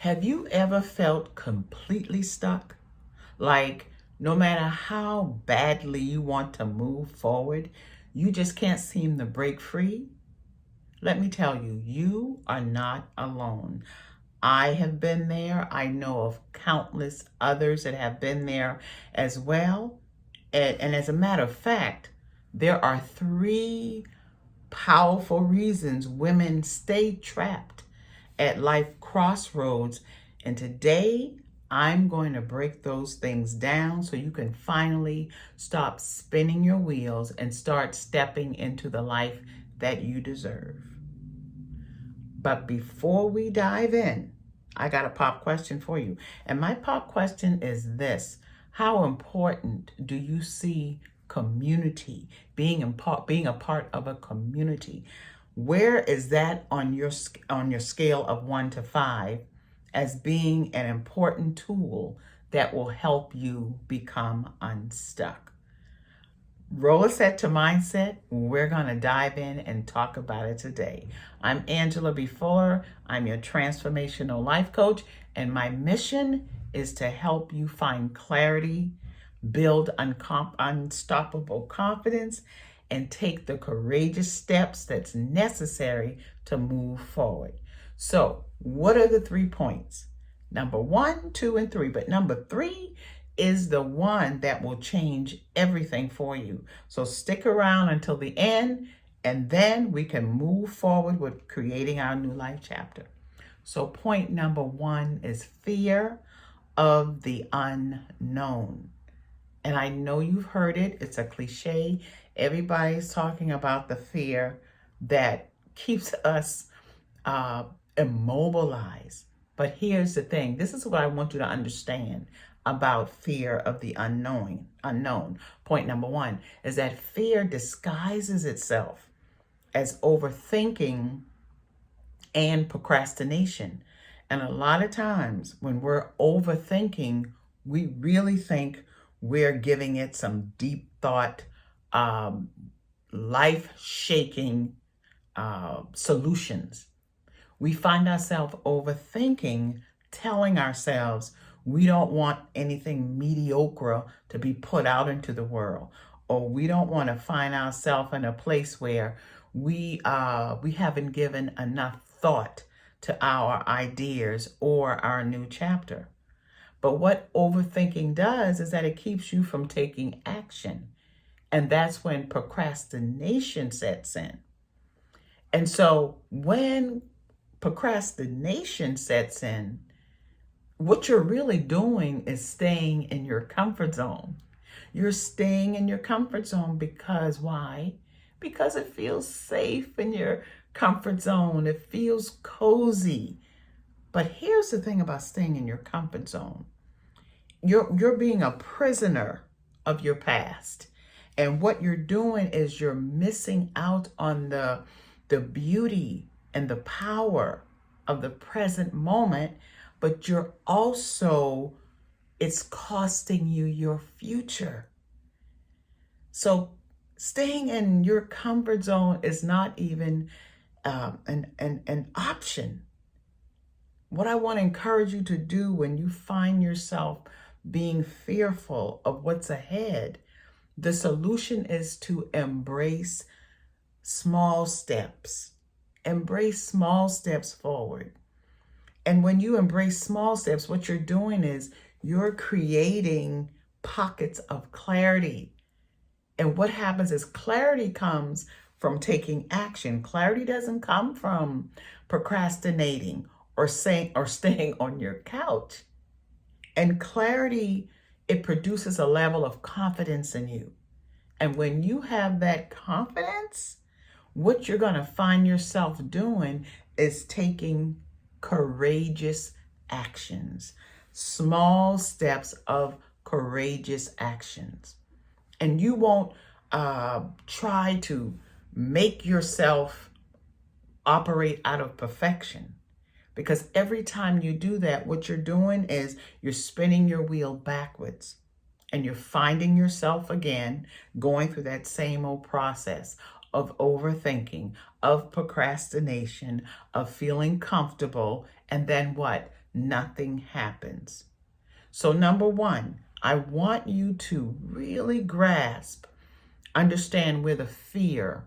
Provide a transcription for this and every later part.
Have you ever felt completely stuck? Like, no matter how badly you want to move forward, you just can't seem to break free? Let me tell you, you are not alone. I have been there. I know of countless others that have been there as well. And as a matter of fact, there are three powerful reasons women stay trapped at life crossroads. And today, I'm going to break those things down so you can finally stop spinning your wheels and start stepping into the life that you deserve. But before we dive in, I got a pop question for you. And my pop question is this: how important do you see community, being a part of a community? Where is that on your scale of 1 to 5 as being an important tool that will help you become unstuck? Rollerset to mindset, we're going to dive in and talk about it today. I'm Angela B. Fuller. I'm your transformational life coach, and my mission is to help you find clarity, build unstoppable confidence, and take the courageous steps that's necessary to move forward. So, what are the 3 points? Number 1, 2, and 3. But number 3 is the one that will change everything for you. So stick around until the end, and then we can move forward with creating our new life chapter. So point number 1 is fear of the unknown. And I know you've heard it. It's a cliche. Everybody's talking about the fear that keeps us immobilized. But here's the thing. This is what I want you to understand about fear of the unknown. Point number 1 is that fear disguises itself as overthinking and procrastination. And a lot of times when we're overthinking, we really think we're giving it some deep thought, life-shaking solutions. We find ourselves overthinking, telling ourselves we don't want anything mediocre to be put out into the world, or we don't want to find ourselves in a place where we haven't given enough thought to our ideas or our new chapter. But what overthinking does is that it keeps you from taking action. And that's when procrastination sets in. And so when procrastination sets in, what you're really doing is staying in your comfort zone. You're staying in your comfort zone because why? Because it feels safe in your comfort zone. It feels cozy. But here's the thing about staying in your comfort zone. You're being a prisoner of your past. And what you're doing is you're missing out on the beauty and the power of the present moment, but you're also, it's costing you your future. So staying in your comfort zone is not even an option. What I want to encourage you to do when you find yourself being fearful of what's ahead, the solution is to embrace small steps. Embrace small steps forward. And when you embrace small steps, what you're doing is you're creating pockets of clarity. And what happens is clarity comes from taking action. Clarity doesn't come from procrastinating or staying on your couch. And clarity, it produces a level of confidence in you. And when you have that confidence, what you're going to find yourself doing is taking courageous actions, small steps of courageous actions. And you won't try to make yourself operate out of perfection, because every time you do that, what you're doing is you're spinning your wheel backwards, and you're finding yourself again going through that same old process of overthinking, of procrastination, of feeling comfortable, and then what? nothing happens. So number one, I want you to really grasp, understand where the fear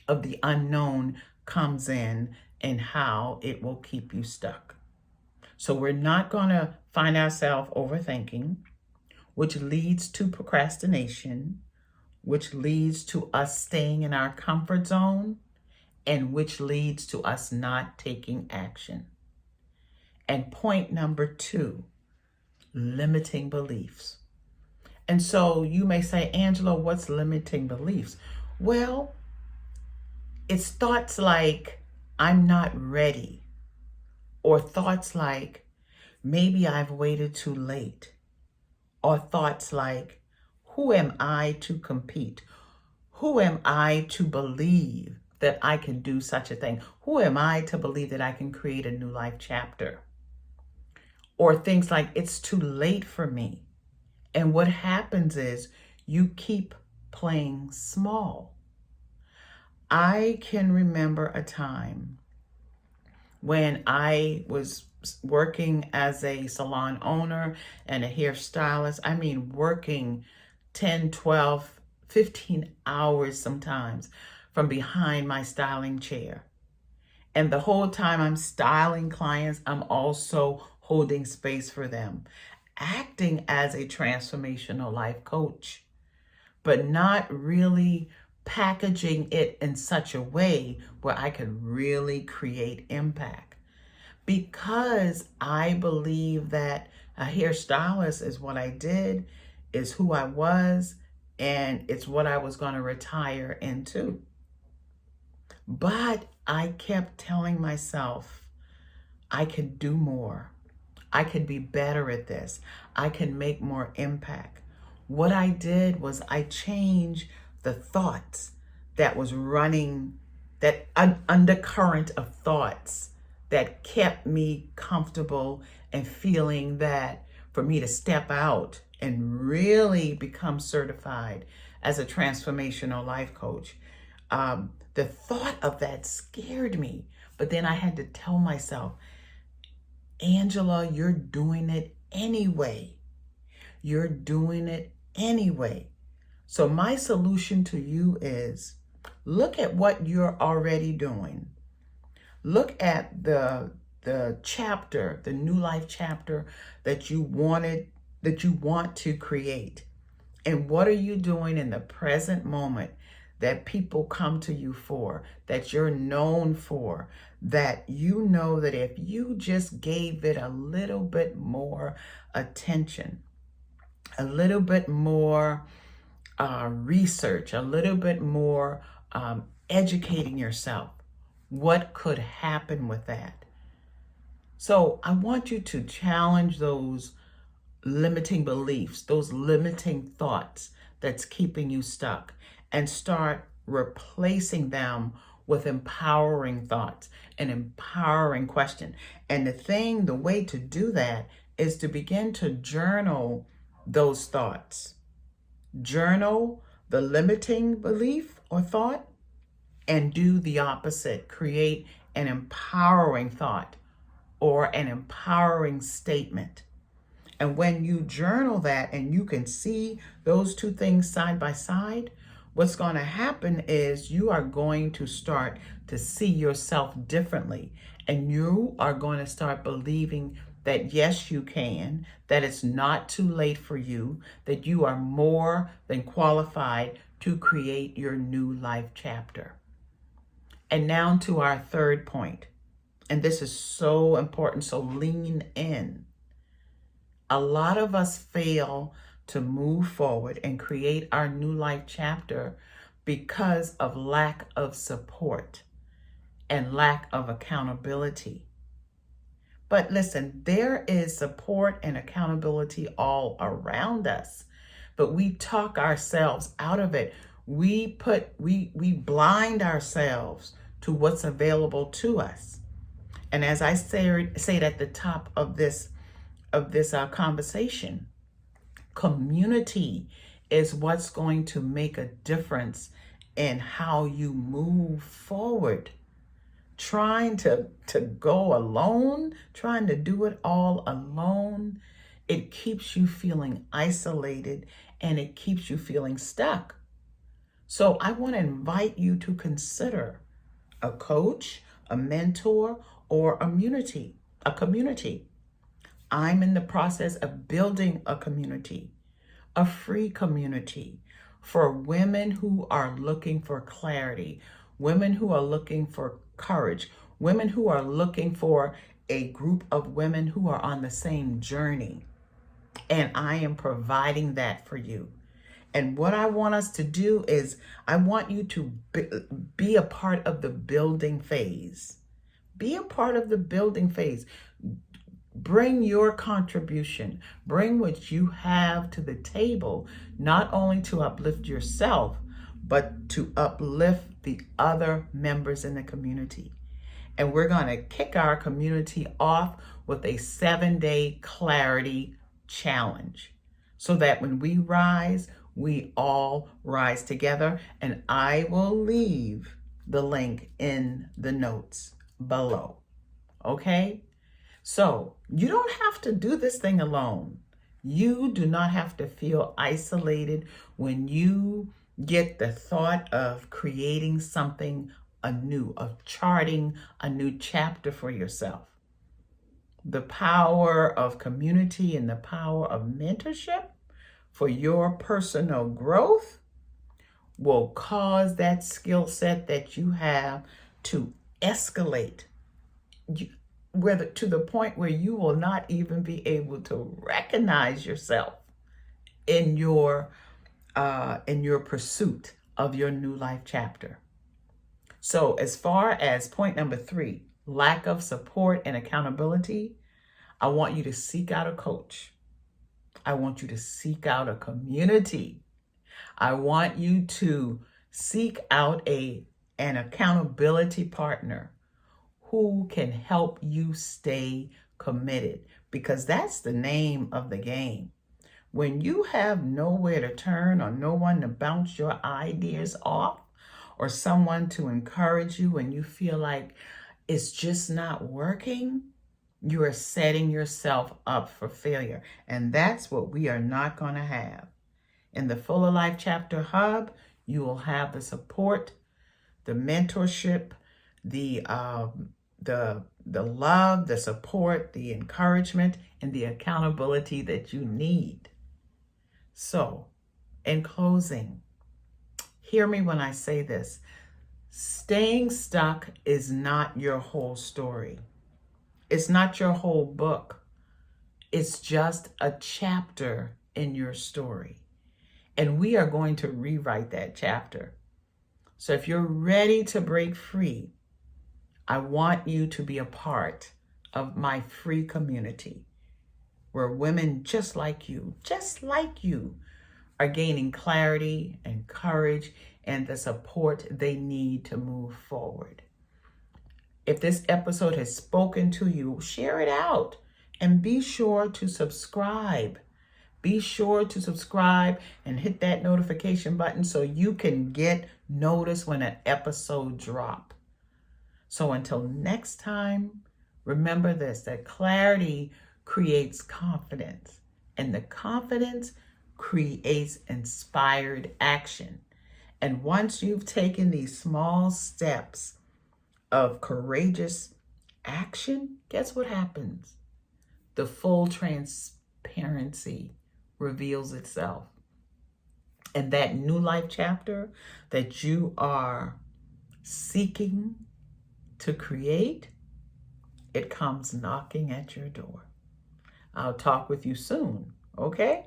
of the unknown comes in and how it will keep you stuck. So we're not going to find ourselves overthinking, which leads to procrastination, which leads to us staying in our comfort zone, and which leads to us not taking action. And point number two, limiting beliefs. And so you may say, Angela, what's limiting beliefs? Well, it's thoughts like, I'm not ready, or thoughts like, maybe I've waited too late, or thoughts like, who am I to compete? Who am I to believe that I can do such a thing? Who am I to believe that I can create a new life chapter? Or things like, it's too late for me. And what happens is you keep playing small. I can remember a time when I was working as a salon owner and a hairstylist. I mean, working 10, 12, 15 hours sometimes from behind my styling chair. And the whole time I'm styling clients, I'm also holding space for them, acting as a transformational life coach, but not really packaging it in such a way where I could really create impact. Because I believe that a hairstylist is what I did, is who I was, and it's what I was going to retire into. But I kept telling myself, I could do more. I could be better at this. I can make more impact. What I did was I changed the thoughts that was running, that undercurrent of thoughts that kept me comfortable and feeling that for me to step out and really become certified as a transformational life coach. The thought of that scared me, but then I had to tell myself, Angela, you're doing it anyway. You're doing it anyway. So my solution to you is look at what you're already doing. Look at the chapter, the new life chapter that you want to create. And what are you doing in the present moment that people come to you for, that you're known for, that you know that if you just gave it a little bit more attention, a little bit more research, a little bit more educating yourself, what could happen with that? So I want you to challenge those limiting beliefs, those limiting thoughts that's keeping you stuck, and start replacing them with empowering thoughts and empowering question. And the way to do that is to begin to journal those thoughts. Journal the limiting belief or thought and do the opposite. Create an empowering thought or an empowering statement. And when you journal that and you can see those two things side by side, what's going to happen is you are going to start to see yourself differently. And you are going to start believing that yes, you can, that it's not too late for you, that you are more than qualified to create your new life chapter. And now to our third point. And this is so important, so lean in. A lot of us fail to move forward and create our new life chapter because of lack of support and lack of accountability. But listen, there is support and accountability all around us, but we talk ourselves out of it. We blind ourselves to what's available to us. And as I said at the top of this conversation, community is what's going to make a difference in how you move forward. trying to go alone, trying to do it all alone, it keeps you feeling isolated and it keeps you feeling stuck. So I want to invite you to consider a coach, a mentor, or a community. I'm in the process of building a community, a free community for women who are looking for clarity, women who are looking for courage, women who are looking for a group of women who are on the same journey. And I am providing that for you. And what I want us to do is I want you to be a part of the building phase. Be a part of the building phase. Bring your contribution. Bring what you have to the table, not only to uplift yourself, but to uplift the other members in the community. And we're going to kick our community off with a 7-day clarity challenge so that when we rise, we all rise together. And I will leave the link in the notes below. Okay? So you don't have to do this thing alone. You do not have to feel isolated when you get the thought of creating something anew, of charting a new chapter for yourself. The power of community and the power of mentorship for your personal growth will cause that skill set that you have to escalate to the point where you will not even be able to recognize yourself in your pursuit of your new life chapter. So as far as point number 3, lack of support and accountability, I want you to seek out a coach. I want you to seek out a community. I want you to seek out an accountability partner who can help you stay committed, because that's the name of the game. When you have nowhere to turn or no one to bounce your ideas off or someone to encourage you when you feel like it's just not working, you are setting yourself up for failure. And that's what we are not going to have. In the Fuller Life Chapter Hub, you will have the support, the mentorship, the love, the support, the encouragement, and the accountability that you need. So, in closing, hear me when I say this. Staying stuck is not your whole story. It's not your whole book. It's just a chapter in your story. And we are going to rewrite that chapter. So if you're ready to break free, I want you to be a part of my free community where women just like you, are gaining clarity and courage and the support they need to move forward. If this episode has spoken to you, share it out and be sure to subscribe. Be sure to subscribe and hit that notification button so you can get notice when an episode drops. So until next time, remember this, that clarity creates confidence, and the confidence creates inspired action. And once you've taken these small steps of courageous action, guess what happens? The full transparency reveals itself. And that new life chapter that you are seeking to create, it comes knocking at your door. I'll talk with you soon, okay?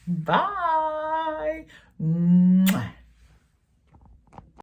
Bye. Mwah.